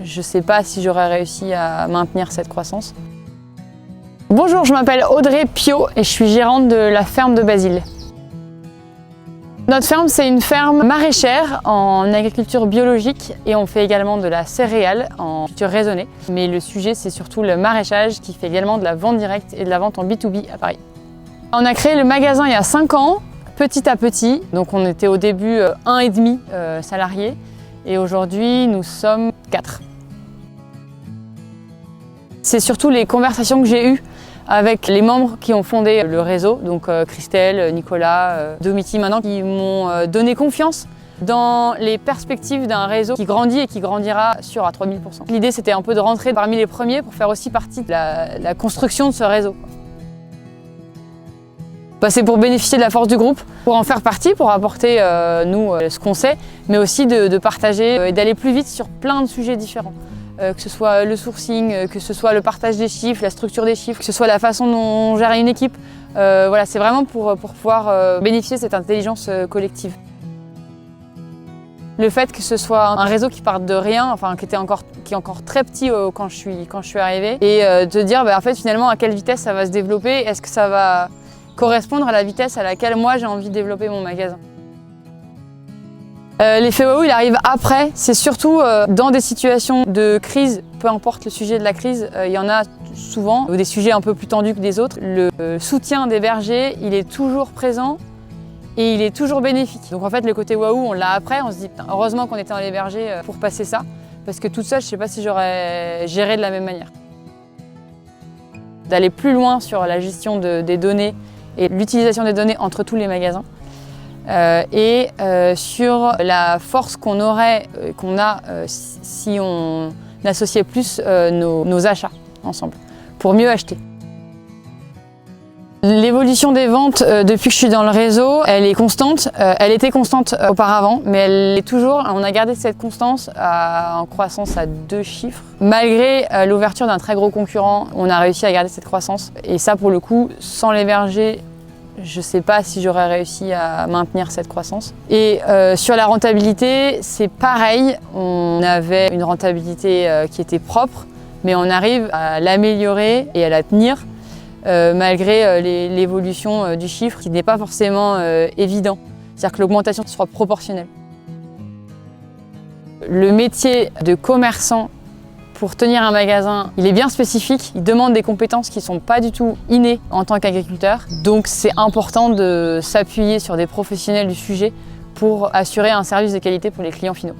je ne sais pas si j'aurais réussi à maintenir cette croissance. Bonjour, je m'appelle Audrey Piot et je suis gérante de la ferme de Basile. Notre ferme, c'est une ferme maraîchère en agriculture biologique et on fait également de la céréale en culture raisonnée. Mais le sujet, c'est surtout le maraîchage qui fait également de la vente directe et de la vente en B2B à Paris. On a créé le magasin il y a 5 ans, petit à petit. Donc on était au début 1,5 salariés et aujourd'hui nous sommes 4. C'est surtout les conversations que j'ai eues avec les membres qui ont fondé le réseau, donc Christelle, Nicolas, Domiti maintenant, qui m'ont donné confiance dans les perspectives d'un réseau qui grandit et qui grandira à 3000%. L'idée, c'était un peu de rentrer parmi les premiers pour faire aussi partie de la construction de ce réseau. C'est pour bénéficier de la force du groupe, pour en faire partie, pour apporter nous ce qu'on sait, mais aussi de partager et d'aller plus vite sur plein de sujets différents. Que ce soit le sourcing, que ce soit le partage des chiffres, la structure des chiffres, que ce soit la façon dont on gère une équipe. Voilà, c'est vraiment pour pouvoir bénéficier de cette intelligence collective. Le fait que ce soit un réseau qui parte de rien, enfin qui est encore très petit quand je suis arrivée, et de dire en fait finalement à quelle vitesse ça va se développer, est-ce que ça va correspondre à la vitesse à laquelle moi j'ai envie de développer mon magasin. L'effet waouh, il arrive après, c'est surtout dans des situations de crise, peu importe le sujet de la crise, il y en a souvent, des sujets un peu plus tendus que des autres. Le soutien des bergers, il est toujours présent et il est toujours bénéfique. Donc en fait, le côté waouh, on l'a après, on se dit heureusement qu'on était dans les bergers pour passer ça, parce que toute seule, je ne sais pas si j'aurais géré de la même manière. D'aller plus loin sur la gestion des données et l'utilisation des données entre tous les magasins. Et sur la force qu'on a si on associait plus nos achats ensemble, pour mieux acheter. L'évolution des ventes depuis que je suis dans le réseau, elle est constante. Elle était constante auparavant, mais elle est toujours. On a gardé cette constance en croissance à 2 chiffres. Malgré l'ouverture d'un très gros concurrent, on a réussi à garder cette croissance. Et ça, pour le coup, sans les bergers, je ne sais pas si j'aurais réussi à maintenir cette croissance. Et sur la rentabilité, c'est pareil. On avait une rentabilité qui était propre, mais on arrive à l'améliorer et à la tenir malgré l'évolution du chiffre qui n'est pas forcément évident. C'est-à-dire que l'augmentation soit proportionnelle. Le métier de commerçant pour tenir un magasin, il est bien spécifique, il demande des compétences qui ne sont pas du tout innées en tant qu'agriculteur. Donc c'est important de s'appuyer sur des professionnels du sujet pour assurer un service de qualité pour les clients finaux.